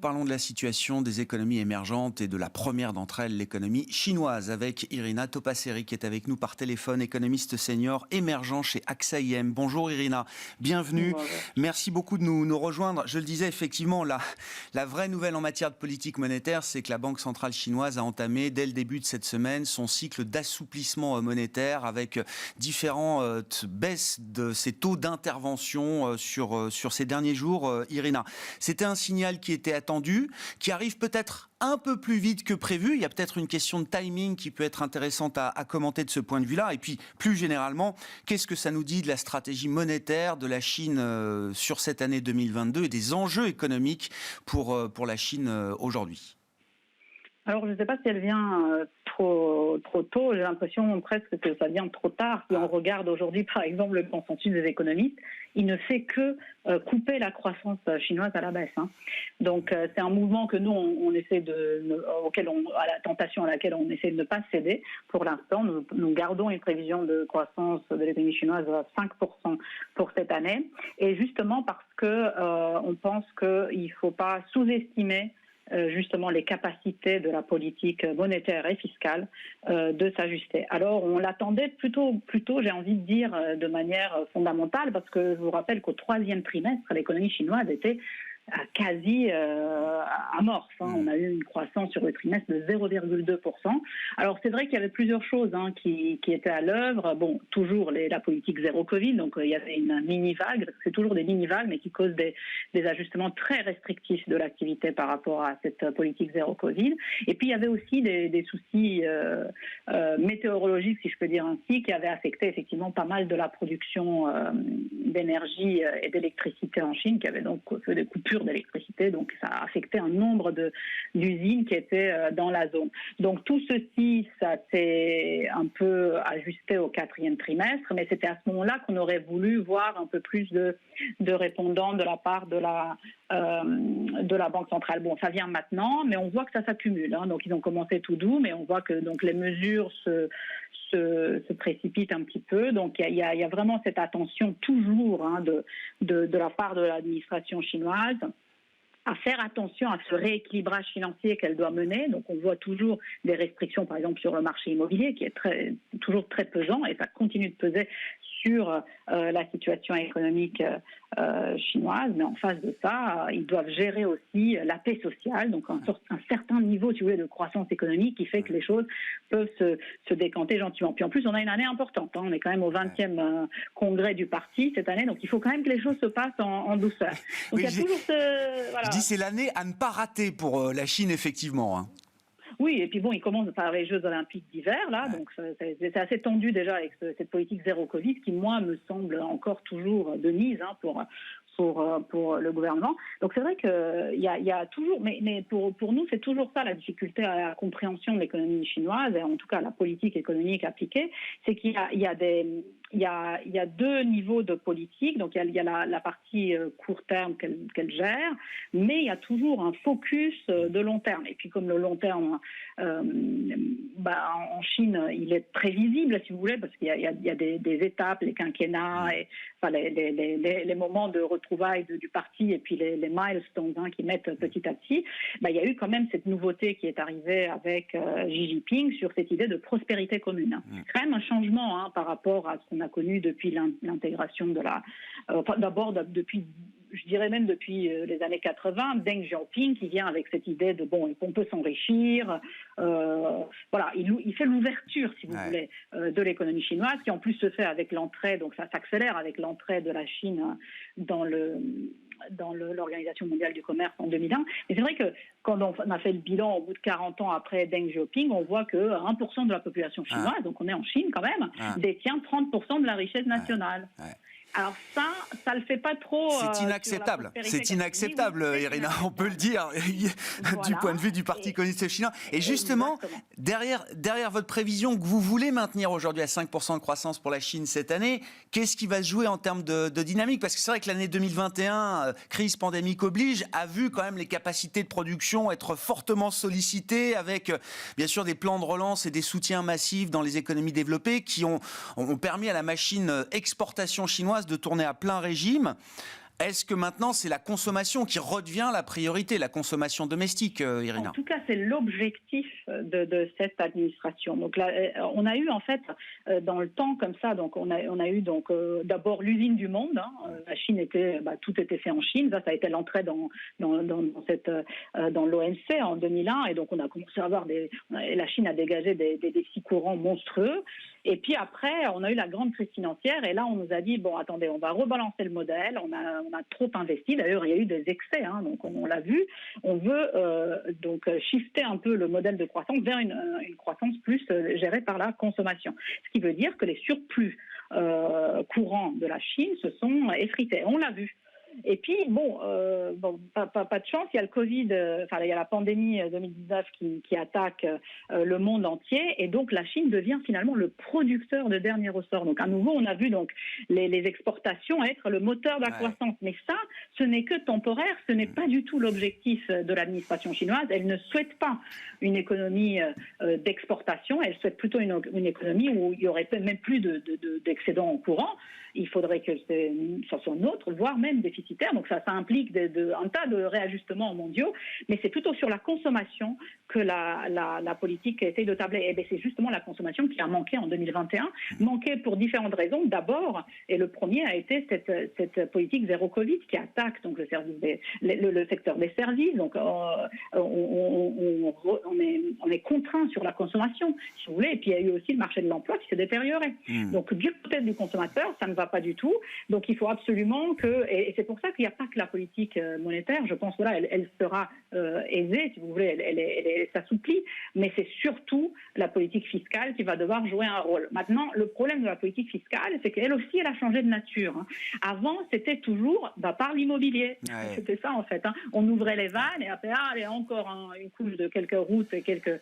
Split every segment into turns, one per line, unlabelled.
parlons de la situation des économies émergentes et de la première d'entre elles, l'économie chinoise, avec Irina Topasseri qui est avec nous par téléphone, économiste senior émergent chez AXA IM. Bonjour Irina, bienvenue.
Bonjour.
Merci beaucoup de nous rejoindre. Je le disais, effectivement, la vraie nouvelle en matière de politique monétaire, c'est que la Banque centrale chinoise a entamé, dès le début de cette semaine, son cycle d'assouplissement monétaire avec différentes baisses de ses taux d'intervention sur ces derniers jours. Irina, c'était un signal qui était attendu, qui arrive peut-être un peu plus vite que prévu. Il y a peut-être une question de timing qui peut être intéressante à commenter de ce point de vue-là. Et puis, plus généralement, qu'est-ce que ça nous dit de la stratégie monétaire de la Chine sur cette année 2022 et des enjeux économiques pour la Chine aujourd'hui ?
Alors, je ne sais pas si elle vient trop tôt. J'ai l'impression presque que ça vient trop tard. Si on regarde aujourd'hui, par exemple, le consensus des économistes, il ne fait que couper la croissance chinoise à la baisse. Donc, c'est un mouvement que nous, on essaie à la tentation à laquelle on essaie de ne pas céder. Pour l'instant, nous gardons une prévision de croissance de l'économie chinoise à 5% pour cette année. Et justement parce que on pense qu'il ne faut pas sous-estimer justement les capacités de la politique monétaire et fiscale de s'ajuster. Alors on l'attendait plutôt, j'ai envie de dire, de manière fondamentale, parce que je vous rappelle qu'au troisième trimestre, l'économie chinoise était quasi amorce. On a eu une croissance sur le trimestre de 0,2%. Alors c'est vrai qu'il y avait plusieurs choses qui étaient à l'œuvre. Bon, toujours la politique zéro Covid, donc il y avait une mini-vague, c'est toujours des mini-vagues, mais qui causent des ajustements très restrictifs de l'activité par rapport à cette politique zéro Covid. Et puis il y avait aussi des soucis météorologiques, si je peux dire ainsi, qui avaient affecté effectivement pas mal de la production d'énergie et d'électricité en Chine, qui avait donc fait des coupures d'électricité, donc ça a affecté un nombre d'usines qui étaient dans la zone. Donc tout ceci, ça s'est un peu ajusté au quatrième trimestre, mais c'était à ce moment-là qu'on aurait voulu voir un peu plus de répondants de la part de la Banque centrale. Bon, ça vient maintenant, mais on voit que ça s'accumule. Donc ils ont commencé tout doux, mais on voit que donc les mesures se précipite un petit peu. Donc il y a vraiment cette attention toujours de la part de l'administration chinoise à faire attention à ce rééquilibrage financier qu'elle doit mener. Donc on voit toujours des restrictions, par exemple sur le marché immobilier, qui est toujours très pesant, et ça continue de peser sur la situation économique chinoise, mais en face de ça, ils doivent gérer aussi la paix sociale, donc un certain niveau, si vous voulez, de croissance économique qui fait que les choses peuvent se décanter gentiment. Puis en plus, on a une année importante, on est quand même au 20e congrès du parti cette année, donc il faut quand même que les choses se passent en douceur. Donc
oui,
il y a toujours voilà.
Je dis c'est l'année à ne pas rater pour la Chine, effectivement.
Oui, et puis bon, ils commencent par les Jeux Olympiques d'hiver, là, donc c'est assez tendu déjà avec cette politique zéro Covid qui, moi, me semble encore toujours de mise pour le gouvernement. Donc c'est vrai qu'il y a toujours, mais pour nous, c'est toujours ça la difficulté à la compréhension de l'économie chinoise, et en tout cas la politique économique appliquée, c'est qu'il y a deux niveaux de politique. Donc il y a la partie court terme qu'elle gère, mais il y a toujours un focus de long terme. Et puis comme le long terme, en Chine, il est prévisible, si vous voulez, parce qu'il y a des étapes, les quinquennats, et enfin les moments de retrouvailles du parti, et puis les milestones qui mettent petit à petit. Il y a eu quand même cette nouveauté qui est arrivée avec Xi Jinping sur cette idée de prospérité commune. C'est quand même un changement par rapport à ce qu'on a connu depuis l'intégration de d'abord depuis, je dirais même depuis les années 80, Deng Xiaoping qui vient avec cette idée de on peut s'enrichir, il fait l'ouverture, si vous voulez, de l'économie chinoise, qui en plus se fait avec l'entrée, donc ça s'accélère avec l'entrée de la Chine dans l'Organisation mondiale du commerce en 2001. Et c'est vrai que quand on a fait le bilan au bout de 40 ans après Deng Xiaoping, on voit que 1% de la population chinoise, donc on est en Chine quand même, détient 30% de la richesse nationale. Alors ça le fait pas trop.
C'est inacceptable. C'est inacceptable, Irina. On peut le dire du point de vue du Parti communiste chinois. Et justement, derrière votre prévision que vous voulez maintenir aujourd'hui à 5% de croissance pour la Chine cette année, qu'est-ce qui va se jouer en termes de dynamique ? Parce que c'est vrai que l'année 2021, crise pandémique oblige, a vu quand même les capacités de production être fortement sollicitées, avec bien sûr des plans de relance et des soutiens massifs dans les économies développées qui ont permis à la machine exportation chinoise de tourner à plein régime. Est-ce que maintenant, c'est la consommation qui redevient la priorité, la consommation domestique, Irina?
En tout cas, c'est l'objectif de cette administration. Donc là, on a eu en fait dans le temps comme ça. Donc on a eu donc d'abord l'usine du monde. La Chine était, tout était fait en Chine. Ça a été l'entrée dans l'OMC en 2001. Et donc on a commencé à avoir la Chine a dégagé des déficits courants monstrueux. Et puis après, on a eu la grande crise financière. Et là, on nous a dit bon, attendez, on va rebalancer le modèle. On a trop investi. D'ailleurs, il y a eu des excès. Donc on l'a vu. On veut donc shifter un peu le modèle de croissance vers une croissance plus gérée par la consommation. Ce qui veut dire que les surplus courants de la Chine se sont effrités. On l'a vu. Et puis, pas de chance, il y a le Covid, il y a la pandémie 2019 qui attaque le monde entier, et donc la Chine devient finalement le producteur de dernier ressort. Donc à nouveau, on a vu donc les exportations être le moteur de la croissance. Mais ça, ce n'est que temporaire, ce n'est pas du tout l'objectif de l'administration chinoise. Elle ne souhaite pas une économie d'exportation, elle souhaite plutôt une économie où il n'y aurait même plus d'excédents en courant. Il faudrait que ça soit neutre, voire même déficitaire. Donc ça implique un tas de réajustements mondiaux, mais c'est plutôt sur la consommation que la politique essaie de tabler. Et bien c'est justement la consommation qui a manqué en 2021, manqué pour différentes raisons. D'abord, et le premier a été cette politique zéro Covid qui attaque donc le secteur des services. Donc on est contraint sur la consommation, si vous voulez. Et puis il y a eu aussi le marché de l'emploi qui s'est détérioré. Donc du côté du consommateur, ça ne va pas du tout. Donc il faut absolument et c'est pour ça qu'il n'y a pas que la politique monétaire. Je pense que là, elle sera aisée, si vous voulez, elle s'assouplit, mais c'est surtout la politique fiscale qui va devoir jouer un rôle. Maintenant, le problème de la politique fiscale, c'est qu'elle aussi, elle a changé de nature. Avant, c'était toujours par l'immobilier. Ouais. C'était ça, en fait. On ouvrait les vannes et après, il y a encore une couche de quelques routes, et quelques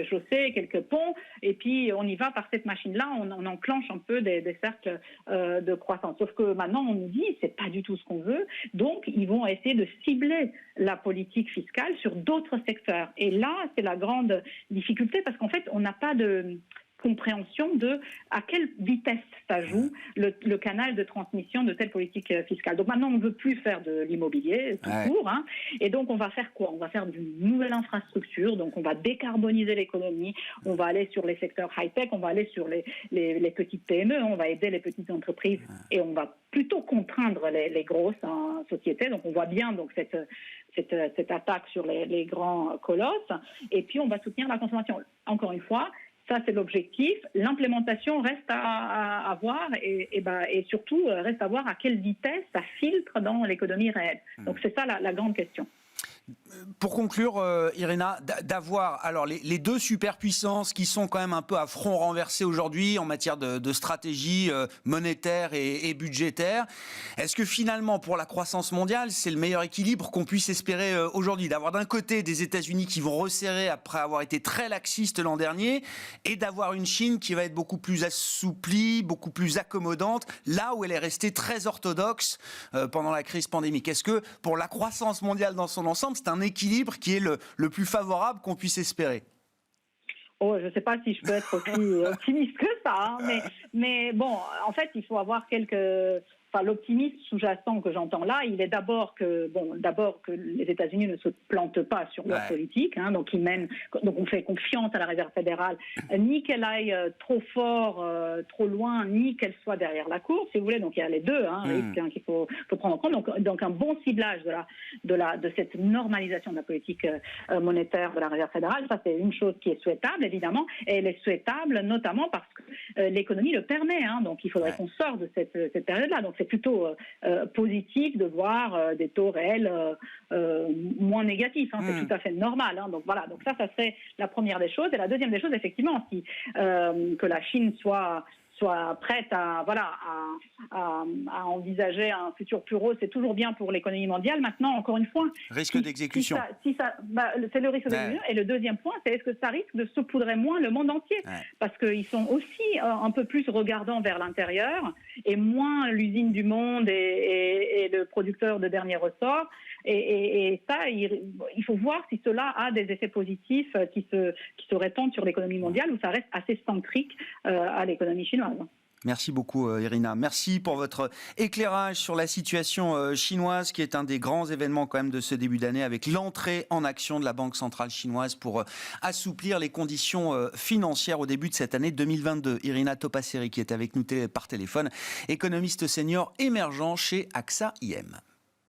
chaussées, quelques ponts, et puis on y va par cette machine-là, on enclenche un peu des cercles de croissance. Sauf que maintenant, on nous dit, c'est pas du tout ce qu'on veut, donc ils vont essayer de cibler la politique fiscale sur d'autres secteurs. Et là, c'est la grande difficulté, parce qu'en fait, on n'a pas de compréhension de à quelle vitesse ça joue le canal de transmission de telle politique fiscale. Donc maintenant, on ne veut plus faire de l'immobilier tout court, et donc on va faire quoi? On va faire d'une nouvelle infrastructure, donc on va décarboniser l'économie, on va aller sur les secteurs high-tech, on va aller sur les petites PME, on va aider les petites entreprises, et on va plutôt contraindre les grosses sociétés. Donc on voit bien donc cette attaque sur les grands colosses, et puis on va soutenir la consommation. Encore une fois, ça, c'est l'objectif. L'implémentation reste à voir et surtout reste à voir à quelle vitesse ça filtre dans l'économie réelle. Donc, c'est ça la grande question.
Pour conclure, Irina, d'avoir alors les deux superpuissances qui sont quand même un peu à front renversé aujourd'hui en matière de stratégie monétaire et budgétaire, est-ce que finalement pour la croissance mondiale c'est le meilleur équilibre qu'on puisse espérer aujourd'hui, d'avoir d'un côté des États-Unis qui vont resserrer après avoir été très laxistes l'an dernier, et d'avoir une Chine qui va être beaucoup plus assouplie, beaucoup plus accommodante, là où elle est restée très orthodoxe pendant la crise pandémique? Est-ce que pour la croissance mondiale dans son ensemble, c'est un équilibre qui est le plus favorable qu'on puisse espérer?
Oh, je ne sais pas si je peux être aussi optimiste que ça, mais bon, en fait, il faut avoir l'optimisme sous-jacent que j'entends là, il est d'abord que les États-Unis ne se plantent pas sur leur politique, donc on fait confiance à la Réserve fédérale, ni qu'elle aille trop fort, trop loin, ni qu'elle soit derrière la course, si vous voulez. Donc il y a les deux risques qu'il faut prendre en compte. Donc un bon ciblage de cette normalisation de la politique monétaire de la Réserve fédérale, ça c'est une chose qui est souhaitable évidemment, et elle est souhaitable notamment parce que l'économie le permet. Donc il faudrait qu'on sorte de cette période-là. Donc c'est plutôt positif de voir des taux réels moins négatifs. C'est tout à fait normal. Donc voilà. Donc ça serait la première des choses. Et la deuxième des choses, effectivement, que la Chine soit prête à envisager un futur plus rose, c'est toujours bien pour l'économie mondiale. Maintenant, encore une fois,
risque d'exécution.
C'est le risque d'exécution. Et le deuxième point, c'est est-ce que ça risque de saupoudrer moins le monde entier, parce qu'ils sont aussi un peu plus regardants vers l'intérieur et moins l'usine du monde et le producteur de dernier ressort. Et ça, il faut voir si cela a des effets positifs qui se répandent sur l'économie mondiale, ou ça reste assez centrique à l'économie chinoise.
Merci beaucoup Irina. Merci pour votre éclairage sur la situation chinoise qui est un des grands événements quand même de ce début d'année avec l'entrée en action de la Banque centrale chinoise pour assouplir les conditions financières au début de cette année 2022. Irina Topasseri qui est avec nous par téléphone, économiste senior émergent chez AXA IM.